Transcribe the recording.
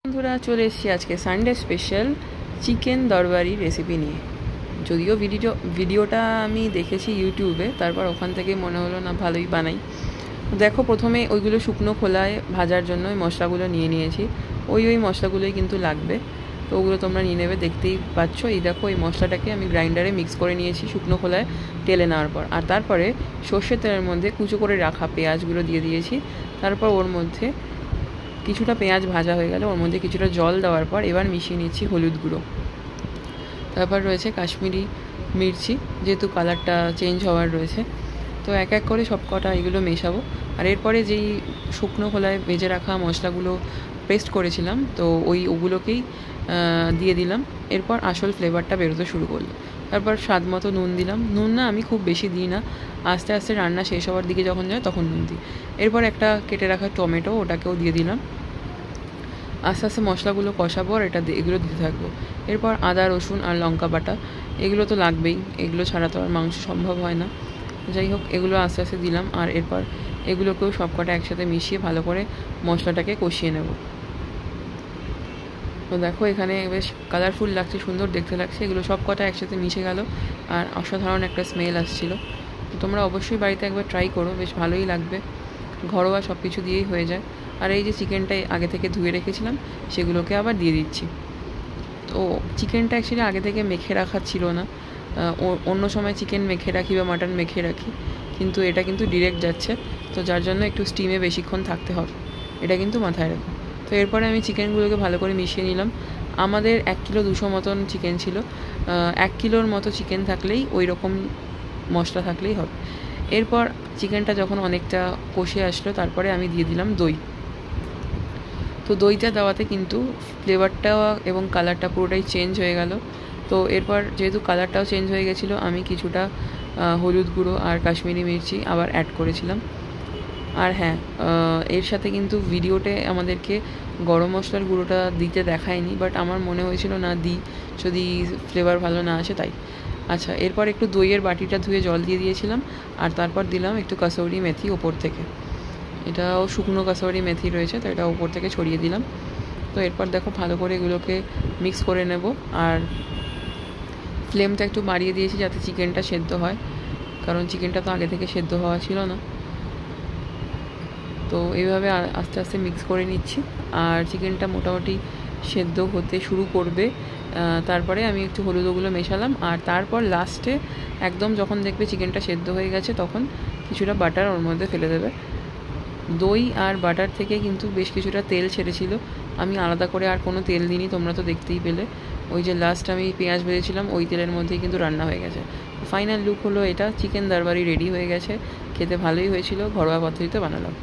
বন্ধুরা চলে এসেছি আজকে সানডে স্পেশাল চিকেন দরবারি রেসিপি নিয়ে। যদিও ভিডিওটা আমি দেখেছি ইউটিউবে, তারপর ওখান থেকে মনে হলো না ভালোই বানাই। দেখো, প্রথমে ওইগুলো শুকনো খোলায় ভাজার জন্য ওই মশলাগুলো নিয়ে নিয়েছি। ওই মশলাগুলোই কিন্তু লাগবে, তো ওগুলো তোমরা নিয়ে নেবে। দেখতেই পাচ্ছ, এই দেখো এই মশলাটাকে আমি গ্রাইন্ডারে মিক্স করে নিয়েছি শুকনো খোলায় টেলে নেওয়ার পর। আর তারপরে সর্ষের তেলের মধ্যে কুচো করে রাখা পেঁয়াজগুলো দিয়ে দিয়েছি। তারপর ওর মধ্যে কিছুটা পেঁয়াজ ভাজা হয়ে গেল, ওর মধ্যে কিছুটা জল দেওয়ার পর এবার মিশিয়ে নিচ্ছি হলুদ গুঁড়ো। তারপর রয়েছে কাশ্মীরি মির্চি, যেহেতু কালারটা চেঞ্জ হওয়ার রয়েছে। তো এক এক করে সব কটা এগুলো মেশাবো। আর এরপরে যেই শুকনো খোলায় ভেজে রাখা মশলাগুলো পেস্ট করেছিলাম, তো ওগুলোকেই দিয়ে দিলাম। এরপর আসল ফ্লেভারটা বেরোতে শুরু করলো। তারপর স্বাদ মতো নুন দিলাম। নুন না, আমি খুব বেশি দিই না, আস্তে আস্তে রান্না শেষ হওয়ার দিকে যখন যায় তখন নুন দিই। এরপর একটা কেটে রাখা টমেটো, ওটাকেও দিয়ে দিলাম। আস্তে আস্তে মশলাগুলো কষাবো আর এগুলো দিতে থাকবো। এরপর আদা, রসুন আর লঙ্কা বাটা, এগুলো তো লাগবেই, এগুলো ছাড়া তো আর মাংস সম্ভব হয় না। যাই হোক, এগুলো আস্তে আস্তে দিলাম। আর এরপর এগুলোকেও সবকটা একসাথে মিশিয়ে ভালো করে মশলাটাকে কষিয়ে নেব। তো দেখো, এখানে বেশ কালারফুল লাগছে, সুন্দর দেখতে লাগছে। এগুলো সব কটা একসাথে মিশে গেল আর অসাধারণ একটা স্মেল আসছিল। তো তোমরা অবশ্যই বাড়িতে একবার ট্রাই করো, বেশ ভালোই লাগবে। ঘরোয়া সব কিছু দিয়েই হয়ে যায়। আর এই যে চিকেনটাই আগে থেকে ধুয়ে রেখেছিলাম, সেগুলোকে আবার দিয়ে দিচ্ছি। তো চিকেনটা অ্যাকচুয়ালি আগে থেকে মেখে রাখা ছিল না। অন্য সময় চিকেন মেখে রাখি বা মাটন মেখে রাখি, কিন্তু এটা কিন্তু ডিরেক্ট যাচ্ছে, তো যার জন্য একটু স্টিমে বেশিক্ষণ থাকতে হবে, এটা কিন্তু মাথায় রাখো। তো এরপরে আমি চিকেনগুলোকে ভালো করে মিশিয়ে নিলাম। আমাদের 1 কিলো 200 মতন চিকেন ছিল। 1 কিলোর মতো চিকেন থাকলেই ওই রকম মশলা থাকলেই হবে। এরপর চিকেনটা যখন অনেকটা কষে আসলো, তারপরে আমি দিয়ে দিলাম দই। তো দইটা দেওয়াতে কিন্তু ফ্লেভারটা এবং কালারটা পুরোটাই চেঞ্জ হয়ে গেল। তো এরপর যেহেতু কালারটাও চেঞ্জ হয়ে গেছিলো, আমি কিছুটা হলুদ গুঁড়ো আর কাশ্মীরি মির্চি আবার অ্যাড করেছিলাম। আর হ্যাঁ, এর সাথে কিন্তু ভিডিওতে আমাদেরকে গরম মশলার গুঁড়োটা দিতে দেখায়নি, বাট আমার মনে হয়েছিল না দিই, যদি ফ্লেভার ভালো না আসে তাই। আচ্ছা, এরপর একটু দইয়ের বাটিটা ধুয়ে জল দিয়ে দিয়েছিলাম। আর তারপর দিলাম একটু কাসৌরি মেথি ওপর থেকে। এটাও শুকনো কাসৌরি মেথি রয়েছে, তো এটা ওপর থেকে ছড়িয়ে দিলাম। তো এরপর দেখো, ভালো করে এগুলোকে মিক্স করে নেব। আর ফ্লেমটা একটু বাড়িয়ে দিয়েছি যাতে চিকেনটা সেদ্ধ হয়, কারণ চিকেনটা তো আগে থেকে সেদ্ধ হওয়া ছিল না। তো এইভাবে আস্তে আস্তে মিক্স করে নিচ্ছি। আর চিকেনটা মোটামুটি সেদ্ধ হতে শুরু করবে। তারপরে আমি একটু হলুদগুলো মেশালাম। আর তারপর লাস্টে একদম যখন দেখবে চিকেনটা সেদ্ধ হয়ে গেছে, তখন কিছুটা বাটার ওর মধ্যে ফেলে দেবে। দই আর বাটার থেকে কিন্তু বেশ কিছুটা তেল ছেড়েছিল, আমি আলাদা করে আর কোনো তেল দিইনি, তোমরা তো দেখতেই পেলে। ওই যে লাস্ট আমি পেঁয়াজ ভেজেছিলাম, ওই তেলের মধ্যেই কিন্তু রান্না হয়ে গেছে। ফাইনাল লুক হলো এটা। চিকেন দরবারি রেডি হয়ে গেছে, খেতে ভালোই হয়েছিল, ঘরোয়া পদ্ধতিতে বানালাম।